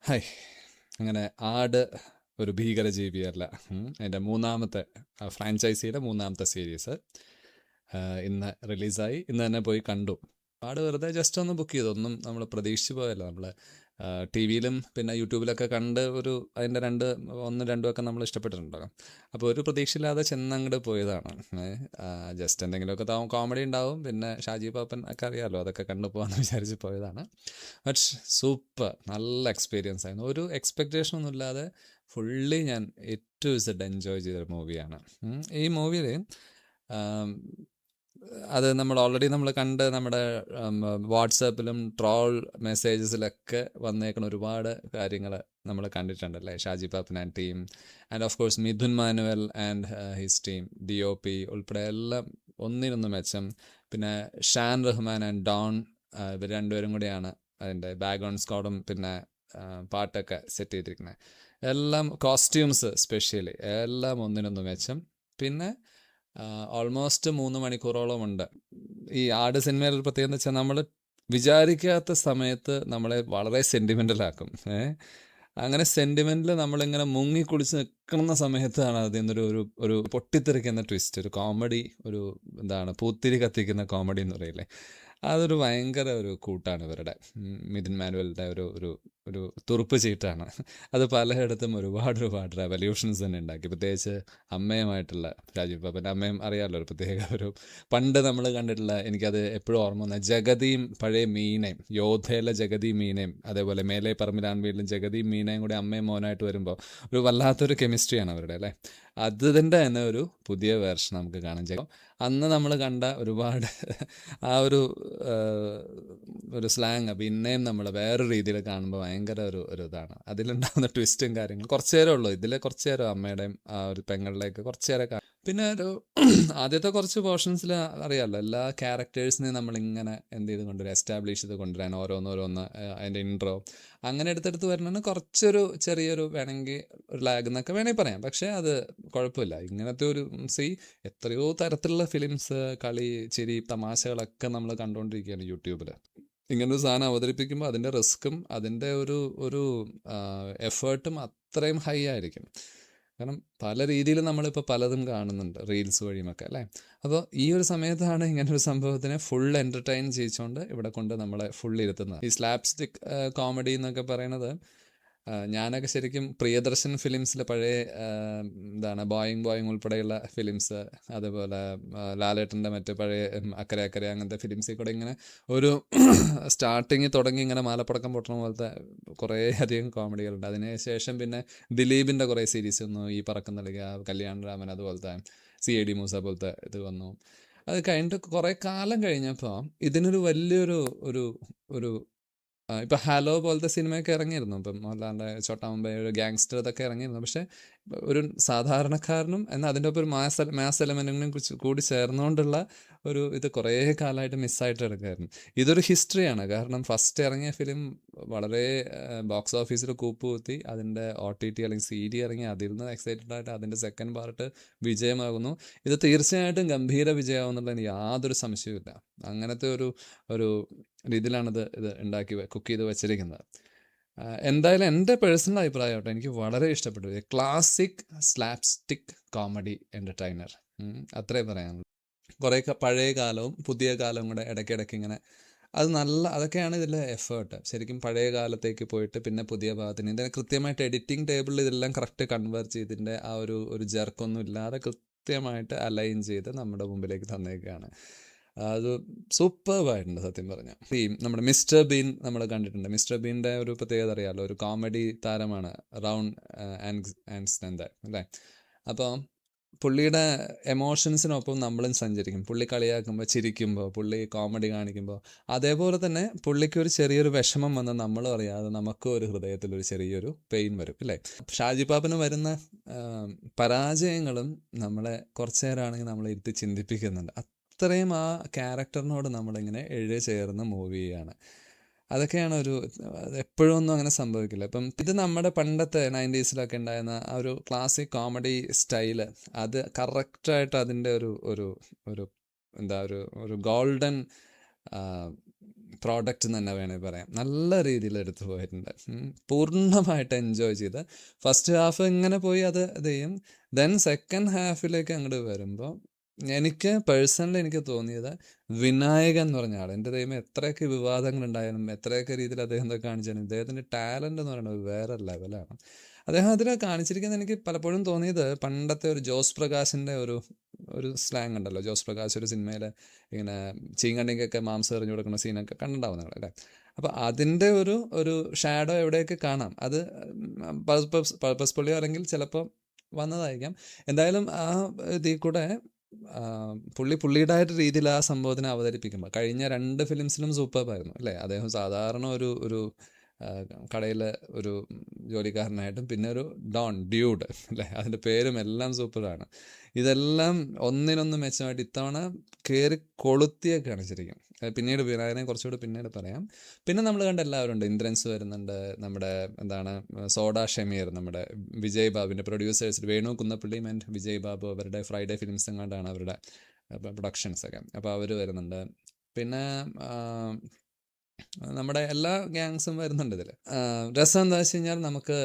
Hi. അങ്ങനെ ആട് ഒരു ഭീകരജീവിയല്ല. അതിൻ്റെ മൂന്നാമത്തെ ഫ്രാഞ്ചൈസിയുടെ മൂന്നാമത്തെ സീരീസ് ഇന്ന് റിലീസായി. ഇന്ന് തന്നെ പോയി കണ്ടു. ആട് വെറുതെ ജസ്റ്റ് ഒന്ന് ബുക്ക് ചെയ്തു. ഒന്നും നമ്മൾ പ്രതീക്ഷിച്ച് പോയല്ലോ. നമ്മൾ ടി വിയിലും പിന്നെ യൂട്യൂബിലൊക്കെ കണ്ട് അതിൻ്റെ ഒന്നും രണ്ടും ഒക്കെ നമ്മൾ ഇഷ്ടപ്പെട്ടിട്ടുണ്ടാകും. അപ്പോൾ ഒരു പ്രതീക്ഷയില്ലാതെ ചെന്നങ്ങോട്ട് പോയതാണ്. ജസ്റ്റ് എന്തെങ്കിലുമൊക്കെ കോമഡി ഉണ്ടാവും, പിന്നെ ഷാജി പാപ്പൻ ഒക്കെ അറിയാമല്ലോ, അതൊക്കെ കണ്ടു പോകാമെന്ന് വിചാരിച്ച് പോയതാണ്. ബട്ട് സൂപ്പർ, നല്ല എക്സ്പീരിയൻസ് ആയിരുന്നു. ഒരു എക്സ്പെക്റ്റേഷനൊന്നും ഇല്ലാതെ ഫുള്ളി ഞാൻ ഏറ്റവും ഇസഡ് എൻജോയ് ചെയ്തൊരു മൂവിയാണ്. ഈ മൂവിയിൽ അത് നമ്മൾ കണ്ട് നമ്മുടെ വാട്സാപ്പിലും ട്രോൾ മെസ്സേജസിലൊക്കെ വന്നേക്കുന്ന ഒരുപാട് കാര്യങ്ങൾ നമ്മൾ കണ്ടിട്ടുണ്ടല്ലേ. Shaji Pappan and team, and of course Mithun Manuel and his team, DOP ഉൾപ്പെടെ എല്ലാം ഒന്നിനൊന്ന് മെച്ചം. പിന്നെ ഷാൻ റഹ്മാൻ ആൻഡ് ഡോൺ, ഇവർ രണ്ടുപേരും കൂടിയാണ് അതിൻ്റെ ബാക്ക്ഗ്രൗണ്ട് സ്കോറും പിന്നെ പാട്ടൊക്കെ സെറ്റ് ചെയ്തിരിക്കുന്നത്. എല്ലാം കോസ്റ്റ്യൂംസ് സ്പെഷ്യലി എല്ലാം ഒന്നിനൊന്ന് മെച്ചം. പിന്നെ ഓൾമോസ്റ്റ് 3 മണിക്കൂറോളം ഉണ്ട്. ഈ ആട് സിനിമയിൽ ഒരു പ്രത്യേകത എന്ന് വെച്ചാൽ നമ്മൾ വിചാരിക്കാത്ത സമയത്ത് നമ്മളെ വളരെ സെൻറ്റിമെൻ്റലാക്കും. അങ്ങനെ സെൻറ്റിമെൻറ്റിൽ നമ്മളിങ്ങനെ മുങ്ങിക്കുളിച്ച് നിൽക്കുന്ന സമയത്താണ് അതിൽ നിന്നൊരു ഒരു പൊട്ടിത്തെറിക്കുന്ന ട്വിസ്റ്റ്, ഒരു കോമഡി, പൂത്തിരി കത്തിക്കുന്ന കോമഡി എന്ന് പറയില്ലേ, അതൊരു ഭയങ്കര ഒരു കൂട്ടാണ് ഇവരുടെ. മിഥുൻ മാനുവലിൻ്റെ ഒരു തുറുപ്പ് ചീട്ടാണ് അത്. പലയിടത്തും ഒരുപാട് റെവല്യൂഷൻസ് തന്നെ ഉണ്ടാക്കി. പ്രത്യേകിച്ച് അമ്മയുമായിട്ടുള്ള രാജീവ് പാപ്പൻ്റെ അമ്മയും അറിയാമല്ലോ, ഒരു പ്രത്യേക പണ്ട് നമ്മൾ കണ്ടിട്ടുള്ള, എനിക്കത് എപ്പോഴും ഓർമ്മ വന്ന ജഗതിയും പഴയ മീനയും, യോധയിലെ ജഗതി മീനയും, അതേപോലെ മേലെ പറമ്പിലാൻ വീട്ടിലും ജഗതി മീനയും കൂടി അമ്മയും മോനായിട്ട് വരുമ്പോൾ ഒരു വല്ലാത്തൊരു കെമിസ്ട്രിയാണ് അവരുടെ അല്ലേ. അതിൻ്റെ തന്നെ ഒരു പുതിയ വേർഷൻ നമുക്ക് കാണാൻ. അന്ന് നമ്മൾ കണ്ട ഒരുപാട് ആ ഒരു സ്ലാങ് പിന്നെയും നമ്മൾ വേറൊരു രീതിയിൽ കാണുമ്പോൾ ഭയങ്കര ഒരു ഇതാണ്. അതിലുണ്ടാകുന്ന ട്വിസ്റ്റും കാര്യങ്ങളും കുറച്ചു നേരം ഉള്ളൂ. ഇതിൽ കുറച്ചു നേരം അമ്മയുടെയും ആ ഒരു പെങ്ങളിലേക്ക് കുറച്ചു നേരം. പിന്നെ ആദ്യത്തെ കുറച്ച് പോർഷൻസിൽ അറിയാമല്ലോ, എല്ലാ ക്യാരക്ടേഴ്സിനെയും നമ്മളിങ്ങനെ എന്ത് ചെയ്ത് കൊണ്ടുവരാം, എസ്റ്റാബ്ലിഷ് ചെയ്ത് കൊണ്ടുവരാൻ ഓരോന്ന് അതിൻ്റെ ഇൻട്രോ അങ്ങനെ എടുത്തെടുത്ത് വരണതാണ്. കുറച്ചൊരു ചെറിയൊരു വേണമെങ്കിൽ ഒരു ലാഗ് എന്നൊക്കെ വേണമെങ്കിൽ പറയാം. പക്ഷേ അത് കുഴപ്പമില്ല. ഇങ്ങനത്തെ എത്രയോ തരത്തിലുള്ള ഫിലിംസ്, കളി, ചിരി, തമാശകളൊക്കെ നമ്മൾ കണ്ടുകൊണ്ടിരിക്കുകയാണ് യൂട്യൂബിൽ. ഇങ്ങനൊരു സാധനം അവതരിപ്പിക്കുമ്പോൾ അതിൻ്റെ റിസ്ക്കും അതിൻ്റെ ഒരു എഫേർട്ടും അത്രയും ഹൈ ആയിരിക്കും. കാരണം പല രീതിയിൽ നമ്മളിപ്പോൾ പലതും കാണുന്നുണ്ട് റീൽസ് വഴിയുമൊക്കെ അല്ലേ. അപ്പോൾ ഈ ഒരു സമയത്താണ് ഇങ്ങനൊരു സംഭവത്തിനെ ഫുൾ എൻ്റർടൈൻ ചെയ്യിച്ചുകൊണ്ട് ഇവിടെ കൊണ്ട് നമ്മളെ ഫുൾ ഇരുത്തുന്നത്. ഈ സ്ലാപ്സ്റ്റിക് കോമഡി എന്നൊക്കെ പറയണത് ഞാനൊക്കെ ശരിക്കും പ്രിയദർശൻ ഫിലിംസിലെ പഴയ ബോയിങ് ഉൾപ്പെടെയുള്ള ഫിലിംസ്, അതുപോലെ ലാലേട്ടൻ്റെ മറ്റ് പഴയ അക്കരെ അങ്ങനത്തെ ഫിലിംസിൽ കൂടെ ഇങ്ങനെ ഒരു സ്റ്റാർട്ടിങ് തുടങ്ങി ഇങ്ങനെ മാലപ്പടക്കം പൊട്ടണ പോലത്തെ കുറേ അധികം കോമഡികളുണ്ട്. അതിന് ശേഷം പിന്നെ ദിലീപിൻ്റെ കുറേ സീരീസ് വന്നു, ഈ പറക്കുന്ന കളിക, കല്യാണരാമൻ, അതുപോലത്തെ CID മൂസ പോലത്തെ ഇത് വന്നു. അത് കഴിഞ്ഞിട്ട് കുറേ കാലം കഴിഞ്ഞപ്പോൾ ഇതിനൊരു വലിയൊരു ഒരു ഇപ്പം ഹലോ പോലത്തെ സിനിമയൊക്കെ ഇറങ്ങിയിരുന്നു. ഇപ്പം മോഹൻലാലിൻ്റെ ചോട്ടാ മുംബൈ, ഒരു ഗാങ്സ്റ്റർ, ഇതൊക്കെ ഇറങ്ങിയിരുന്നു. പക്ഷേ ഒരു സാധാരണക്കാരനും എന്നാൽ അതിൻ്റെ ഒപ്പം ഒരു മാസ് എലമെൻറ്റിനും കൂടി ചേർന്നുകൊണ്ടുള്ള ഇത് കുറേ കാലമായിട്ട് മിസ്സായിട്ട് എടുക്കുമായിരുന്നു. ഇതൊരു ഹിസ്റ്ററിയാണ്. കാരണം ഫസ്റ്റ് ഇറങ്ങിയ ഫിലിം വളരെ ബോക്സ് ഓഫീസിൽ കൂപ്പുകുത്തി, അതിൻ്റെ OTT അല്ലെങ്കിൽ CD ഇറങ്ങി, അതിൽ നിന്ന് എക്സൈറ്റഡ് ആയിട്ട് അതിൻ്റെ സെക്കൻഡ് പാർട്ട് വിജയമാകുന്നു. ഇത് തീർച്ചയായിട്ടും ഗംഭീര വിജയമാകുന്നുള്ളതിന് യാതൊരു സംശയവുമില്ല. അങ്ങനത്തെ ഒരു രീതിയിലാണിത് കുക്ക് ചെയ്ത് വെച്ചിരിക്കുന്നത്. എന്തായാലും എൻ്റെ പേഴ്സണൽ അഭിപ്രായം കേട്ടോ, എനിക്ക് വളരെ ഇഷ്ടപ്പെട്ടു. ക്ലാസിക് സ്ലാപ്സ്റ്റിക് കോമഡി എൻ്റർടൈനർ, അത്രേ പറയാനുള്ളൂ. കുറേ പഴയ കാലവും പുതിയ കാലവും കൂടെ ഇടയ്ക്കിടയ്ക്ക് ഇങ്ങനെ അതൊക്കെയാണ് ഇതിലെ എഫേർട്ട്. ശരിക്കും പഴയ കാലത്തേക്ക് പോയിട്ട് പിന്നെ പുതിയ ഭാഗത്തിന് ഇതിനെ കൃത്യമായിട്ട് എഡിറ്റിംഗ് ടേബിളിൽ ഇതെല്ലാം കറക്റ്റ് കൺവേർട്ട് ചെയ്തിൻ്റെ ആ ഒരു ജെർക്കൊന്നും ഇല്ലാതെ കൃത്യമായിട്ട് അലൈൻ ചെയ്ത് നമ്മുടെ മുമ്പിലേക്ക് തന്നേക്കുകയാണ്. അത് സൂപ്പർബായിട്ടുണ്ട് സത്യം പറഞ്ഞാൽ. നമ്മുടെ മിസ്റ്റർ ബീൻ നമ്മൾ കണ്ടിട്ടുണ്ട്. മിസ്റ്റർ ബീൻ്റെ ഒരു പ്രത്യേകത അറിയാമല്ലോ, ഒരു കോമഡി താരമാണ്, റൗണ്ട് ആൻഡ് അല്ലേ. അപ്പോൾ പുള്ളിയുടെ എമോഷൻസിനൊപ്പം നമ്മളും സഞ്ചരിക്കും. പുള്ളി കളിയാക്കുമ്പോൾ, ചിരിക്കുമ്പോൾ, പുള്ളി കോമഡി കാണിക്കുമ്പോൾ, അതേപോലെ തന്നെ പുള്ളിക്ക് ഒരു ചെറിയൊരു വിഷമം വന്ന് നമ്മളും അറിയാതെ നമുക്കും ഒരു ഹൃദയത്തിലൊരു ചെറിയൊരു പെയിൻ വരും അല്ലേ. ഷാജി പാപ്പന് വരുന്ന പരാജയങ്ങളും നമ്മളെ കുറച്ചു നേരമാണെങ്കിൽ നമ്മളെ ഇരുത്തി ചിന്തിപ്പിക്കുന്നുണ്ട്. അത്രയും ആ ക്യാരക്ടറിനോട് നമ്മളിങ്ങനെ ചേർന്ന് മൂവ് ചെയ്യുകയാണ്. അതൊക്കെയാണ് എപ്പോഴും ഒന്നും അങ്ങനെ സംഭവിക്കില്ല. ഇപ്പം ഇത് നമ്മുടെ പണ്ടത്തെ 90s ഉണ്ടായിരുന്ന ആ ഒരു ക്ലാസിക് കോമഡി സ്റ്റൈല്, അത് കറക്റ്റായിട്ട് അതിൻ്റെ ഒരു ഗോൾഡൻ പ്രോഡക്റ്റ് എന്ന് തന്നെ വേണമെങ്കിൽ പറയാം. നല്ല രീതിയിൽ എടുത്തു പോയിട്ടുണ്ട്. പൂർണ്ണമായിട്ട് എൻജോയ് ചെയ്ത് ഫസ്റ്റ് ഹാഫ് ഇങ്ങനെ പോയി അത് ചെയ്യും. ദെൻ സെക്കൻഡ് ഹാഫിലേക്ക് അങ്ങോട്ട് വരുമ്പോൾ എനിക്ക് പേഴ്സണലി എനിക്ക് തോന്നിയത് വിനായകൻ എന്ന് പറഞ്ഞ ആൾ, എൻ്റെ ദൈവം എത്രയൊക്കെ വിവാദങ്ങളുണ്ടായാലും എത്രയൊക്കെ രീതിയിൽ അദ്ദേഹം എന്തൊക്കെ കാണിച്ചാലും ഇദ്ദേഹത്തിൻ്റെ ടാലൻ്റ് എന്ന് പറയുന്നത് വേറെ ലെവലാണ്. അദ്ദേഹം അതിൽ കാണിച്ചിരിക്കുന്നത് എനിക്ക് പലപ്പോഴും തോന്നിയത് പണ്ടത്തെ ഒരു ജോസ് പ്രകാശിൻ്റെ ഒരു സ്ലാങ് ഉണ്ടല്ലോ. ജോസ് പ്രകാശ് ഒരു സിനിമയിൽ ഇങ്ങനെ ചീങ്കണ്ണിക്കൊക്കെ മാംസം എറിഞ്ഞു കൊടുക്കുന്ന സീനൊക്കെ കണ്ടിട്ടുണ്ടാവും നിങ്ങൾ അല്ലേ. അപ്പോൾ അതിൻ്റെ ഒരു ഷാഡോ എവിടെയൊക്കെ കാണാം. അത് പർപ്പസ്ഫുള്ളി അല്ലെങ്കിൽ ചിലപ്പോൾ വന്നതായിരിക്കാം. എന്തായാലും ആ ഇതിൽ കൂടെ പുള്ളിയുടേതായിട്ട് രീതിയിൽ ആ സംഭവത്തിനെ അവതരിപ്പിക്കുമ്പോൾ കഴിഞ്ഞ 2 ഫിലിംസിലും സൂപ്പർബായിരുന്നു അല്ലേ. അദ്ദേഹം സാധാരണ ഒരു കടയിൽ ഒരു ജോലിക്കാരനായിട്ടും പിന്നെ ഒരു ഡ്യൂഡ് അല്ലേ, അതിൻ്റെ പേരും എല്ലാം സൂപ്പറാണ്. ഇതെല്ലാം ഒന്നിനൊന്ന് മെച്ചമായിട്ട് ഇത്തവണ കയറി കൊളുത്തിയൊക്കെയാണ് ശരിക്കും. പിന്നീട് വിനായകനെ കുറച്ചുകൂടി പിന്നീട് പറയാം. പിന്നെ നമ്മൾ കണ്ട എല്ലാവരും ഉണ്ട്. ഇന്ദ്രൻസ് വരുന്നുണ്ട്, നമ്മുടെ സോഡ ഷമീർ, നമ്മുടെ വിജയ് ബാബുവിൻ്റെ പ്രൊഡ്യൂസേഴ്സ് വേണു കുന്നപ്പള്ളിയും ആൻഡ് വിജയ് ബാബു, അവരുടെ ഫ്രൈഡേ ഫിലിംസ് എങ്ങാണ്ടാണ് അവരുടെ പ്രൊഡക്ഷൻസൊക്കെ. അപ്പോൾ അവർ വരുന്നുണ്ട്. പിന്നെ നമ്മുടെ എല്ലാ ഗ്യാങ്സും വരുന്നുണ്ട് ഇതിൽ. രസം എന്താ വെച്ച് കഴിഞ്ഞാൽ നമുക്ക്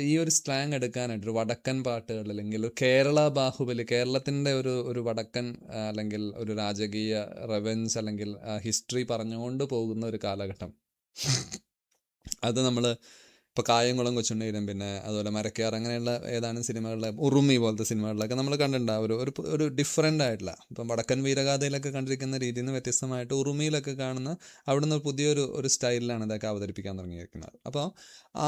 ഈ ഒരു സ്ലാങ് എടുക്കാനായിട്ട് ഒരു വടക്കൻ പാട്ടുകൾ അല്ലെങ്കിൽ ഒരു കേരള ബാഹുബലി, കേരളത്തിൻ്റെ ഒരു വടക്കൻ അല്ലെങ്കിൽ ഒരു രാജകീയ റെവൻസ് അല്ലെങ്കിൽ ഹിസ്റ്ററി പറഞ്ഞുകൊണ്ട് പോകുന്ന ഒരു കാലഘട്ടം. അത് നമ്മൾ ഇപ്പോൾ കായംകുളം കൊച്ചുണ്ണിയിലും പിന്നെ അതുപോലെ മരക്കാർ അങ്ങനെയുള്ള ഏതാനും സിനിമകളിലെ ഉറുമി പോലത്തെ സിനിമകളിലൊക്കെ നമ്മൾ കണ്ടിട്ടുണ്ടാവും ഒരു ഡിഫറെൻ്റ് ആയിട്ടുള്ള, ഇപ്പം വടക്കൻ വീരഗാഥയിലൊക്കെ കണ്ടിരിക്കുന്ന രീതിയിൽ നിന്ന് വ്യത്യസ്തമായിട്ട് ഉറുമിയിലൊക്കെ കാണുന്ന അവിടുന്ന് പുതിയൊരു സ്റ്റൈലിലാണ് ഇതൊക്കെ അവതരിപ്പിക്കാൻ തുടങ്ങിയിരിക്കുന്നത്. അപ്പോൾ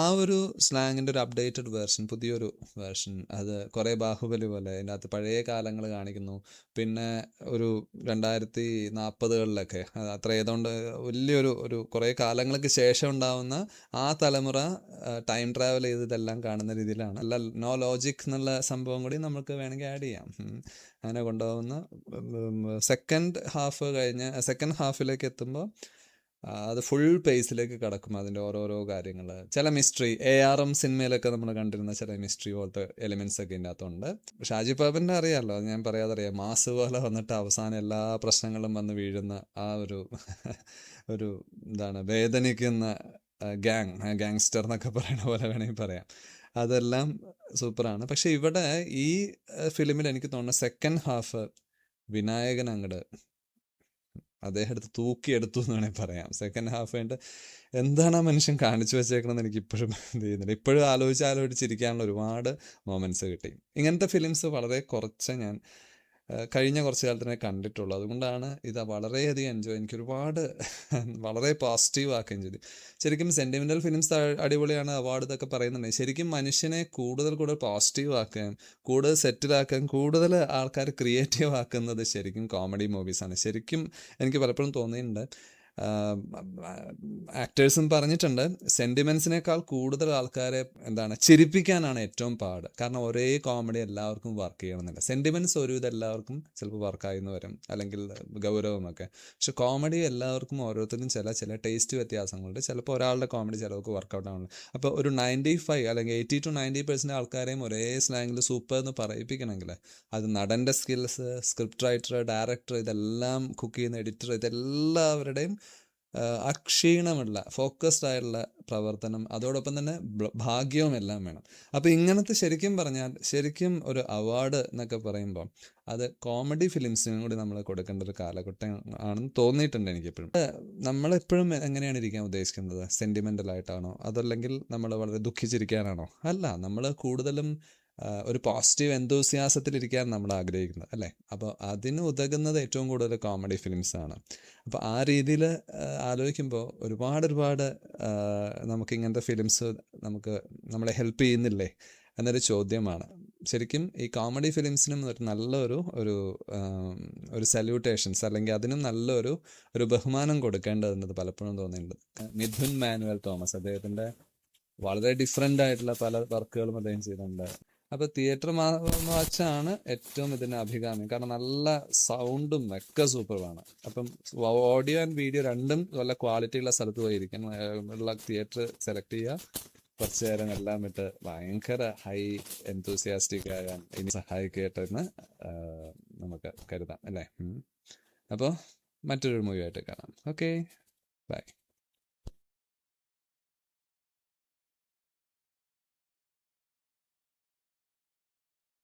ആ ഒരു സ്ലാങ്ങിൻ്റെ ഒരു അപ്ഡേറ്റഡ് വേർഷൻ, പുതിയൊരു വേർഷൻ, അത് കുറേ ബാഹുബലി പോലെ അതിനകത്ത് പഴയ കാലങ്ങൾ കാണിക്കുന്നു. പിന്നെ ഒരു 2040-കളിലൊക്കെ അത്ര ഏതുകൊണ്ട് വലിയൊരു കുറേ കാലങ്ങൾക്ക് ശേഷം ഉണ്ടാവുന്ന ആ തലമുറ ടൈം ട്രാവൽ ചെയ്തതെല്ലാം കാണുന്ന രീതിയിലാണ്. അല്ല, നോ ലോജിക് എന്നുള്ള സംഭവം കൂടി നമുക്ക് വേണമെങ്കിൽ ആഡ് ചെയ്യാം. അങ്ങനെ കൊണ്ടുപോകുന്ന സെക്കൻഡ് ഹാഫിലേക്ക് എത്തുമ്പോൾ അത് ഫുൾ പേസിലേക്ക് കടക്കും. അതിൻ്റെ ഓരോരോ കാര്യങ്ങൾ, ചില മിസ്റ്ററി, ARM സിനിമയിലൊക്കെ നമ്മൾ കണ്ടിരുന്ന ചില മിസ്റ്ററി പോലത്തെ എലിമെൻറ്റ്സ് ഒക്കെ ഇതിൻ്റെ അകത്തുണ്ട്. ഷാജി പാപ്പൻ്റെ അറിയാമല്ലോ, ഞാൻ പറയാതറിയാം, മാസ് പോലെ വന്നിട്ട് അവസാനം എല്ലാ പ്രശ്നങ്ങളും വന്ന് വീഴുന്ന ആ ഒരു വേദനിക്കുന്ന ഗാങ്സ്റ്റർ എന്നൊക്കെ പറയുന്ന പോലെ വേണമെങ്കിൽ പറയാം. അതെല്ലാം സൂപ്പറാണ്. പക്ഷെ ഇവിടെ ഈ ഫിലിമിൽ എനിക്ക് തോന്നുന്നു സെക്കൻഡ് ഹാഫ് വിനായകൻ അങ്ങോട്ട് അദ്ദേഹം എടുത്ത് തൂക്കിയെടുത്തു എന്ന് വേണമെങ്കിൽ പറയാം. സെക്കൻഡ് ഹാഫ് കഴിഞ്ഞിട്ട് എന്താണ് ആ മനുഷ്യൻ കാണിച്ചു വെച്ചേക്കണമെന്ന് എനിക്ക് ഇപ്പോഴും ചെയ്യുന്നില്ല. ഇപ്പോഴും ആലോചിച്ചിരിക്കാനുള്ള ഒരുപാട് മൊമെൻറ്റ്സ് കിട്ടി. ഇങ്ങനത്തെ ഫിലിംസ് വളരെ കുറച്ച് ഞാൻ കഴിഞ്ഞ കുറച്ച് കാലത്തിനെ കണ്ടിട്ടുള്ളൂ. അതുകൊണ്ടാണ് ഇത് വളരെയധികം എൻജോയ്, എനിക്ക് ഒരുപാട് വളരെ പോസിറ്റീവ് ആക്കുകയും ചെയ്തു. ശരിക്കും സെൻറ്റിമെൻ്റൽ ഫിലിംസ് അടിപൊളിയാണ്, അവാർഡ് ഇതൊക്കെ പറയുന്നുണ്ട്. ശരിക്കും മനുഷ്യനെ കൂടുതൽ പോസിറ്റീവ് ആക്കാൻ, കൂടുതൽ സെറ്റിലാക്കാൻ, കൂടുതൽ ആൾക്കാർ ക്രിയേറ്റീവ് ആക്കുന്നത് ശരിക്കും കോമഡി മൂവീസാണ്. ശരിക്കും എനിക്ക് പലപ്പോഴും തോന്നിയിട്ടുണ്ട്, ആക്ടേഴ്സും പറഞ്ഞിട്ടുണ്ട്, സെൻറ്റിമെൻസിനേക്കാൾ കൂടുതൽ ആൾക്കാരെ ചിരിപ്പിക്കാനാണ് ഏറ്റവും പാട്. കാരണം ഒരേ കോമഡി എല്ലാവർക്കും വർക്ക് ചെയ്യണമെന്നില്ല. സെൻറ്റിമെൻറ്റ്സ് ഒരുവിധം എല്ലാവർക്കും ചിലപ്പോൾ വർക്കായെന്ന് വരും, അല്ലെങ്കിൽ ഗൗരവമൊക്കെ. പക്ഷെ കോമഡി എല്ലാവർക്കും ഓരോരുത്തരും ചില ടേസ്റ്റ് വ്യത്യാസങ്ങളുണ്ട്. ചിലപ്പോൾ ഒരാളുടെ കോമഡി ചിലർക്ക് വർക്കൗട്ട് ആവുന്നു. അപ്പോൾ ഒരു 95 അല്ലെങ്കിൽ 80 to 90% ആൾക്കാരെയും ഒരേ സ്ലാങ്ങിൽ സൂപ്പർ എന്ന് പറയിപ്പിക്കണമെങ്കിൽ അത് നടൻ്റെ സ്കിൽസ്, സ്ക്രിപ്റ്റ് റൈറ്റർ, ഡയറക്ടർ, ഇതെല്ലാം കുക്ക് ചെയ്യുന്ന എഡിറ്റർ, ഇതെല്ലാവരുടെയും അക്ഷീണമുള്ള ഫോക്കസ്ഡ് ആയിട്ടുള്ള പ്രവർത്തനം, അതോടൊപ്പം തന്നെ ഭാഗ്യവും എല്ലാം വേണം. അപ്പോൾ ഇങ്ങനത്തെ ശരിക്കും പറഞ്ഞാൽ ശരിക്കും ഒരു അവാർഡ് എന്നൊക്കെ പറയുമ്പോൾ അത് കോമഡി ഫിലിംസിനും കൂടി നമ്മൾ കൊടുക്കേണ്ട ഒരു കാലഘട്ടം ആണെന്ന് തോന്നിയിട്ടുണ്ട് എനിക്കെപ്പോഴും. നമ്മളെപ്പോഴും എങ്ങനെയാണ് ഇരിക്കാൻ ഉദ്ദേശിക്കുന്നത്? സെൻറ്റിമെൻ്റലായിട്ടാണോ, അതല്ലെങ്കിൽ നമ്മൾ വളരെ ദുഃഖിച്ചിരിക്കാനാണോ? അല്ല, നമ്മൾ കൂടുതലും ഒരു പോസിറ്റീവ് എന്തൂസിയാസത്തിലിരിക്കാൻ നമ്മൾ ആഗ്രഹിക്കുന്നത് അല്ലേ. അപ്പോൾ അതിന് ഉതകുന്നത് ഏറ്റവും കൂടുതൽ കോമഡി ഫിലിംസാണ്. അപ്പോൾ ആ രീതിയിൽ ആലോചിക്കുമ്പോൾ ഒരുപാട് നമുക്കിങ്ങനത്തെ ഫിലിംസ് നമ്മളെ ഹെൽപ്പ് ചെയ്യുന്നില്ലേ എന്നൊരു ചോദ്യമാണ്. ശരിക്കും ഈ കോമഡി ഫിലിംസിനും നല്ലൊരു സല്യൂട്ടേഷൻസ്, അല്ലെങ്കിൽ അതിനും നല്ലൊരു ബഹുമാനം കൊടുക്കേണ്ടതെന്നത് പലപ്പോഴും തോന്നിയിട്ടുണ്ട്. മിഥുൻ മാനുവൽ തോമസ്, അദ്ദേഹത്തിൻ്റെ വളരെ ഡിഫറെൻ്റ് ആയിട്ടുള്ള പല വർക്കുകളും അദ്ദേഹം ചെയ്തിട്ടുണ്ട്. അപ്പോൾ തിയേറ്റർ വാച്ചാണ് ഏറ്റവും ഇതിന് അഭികാമ്യം. കാരണം നല്ല സൗണ്ടും ഒക്കെ സൂപ്പറാണ്. അപ്പം ഓഡിയോ ആൻഡ് വീഡിയോ രണ്ടും നല്ല ക്വാളിറ്റി ഉള്ള സ്ഥലത്ത് പോയിരിക്കാൻ ഉള്ള തിയേറ്റർ സെലക്ട് ചെയ്യുക. കുറച്ച് നേരം എല്ലാം വിട്ട് ഭയങ്കര ഹൈ എൻതൂസിയാസ്റ്റിക് ആകാൻ ഇനി സഹായിക്കട്ടെന്ന് നമുക്ക് കരുതാം അല്ലേ. അപ്പോൾ മറ്റൊരു മൂവി ആയിട്ട് കാണാം. ഓക്കെ. ബൈ.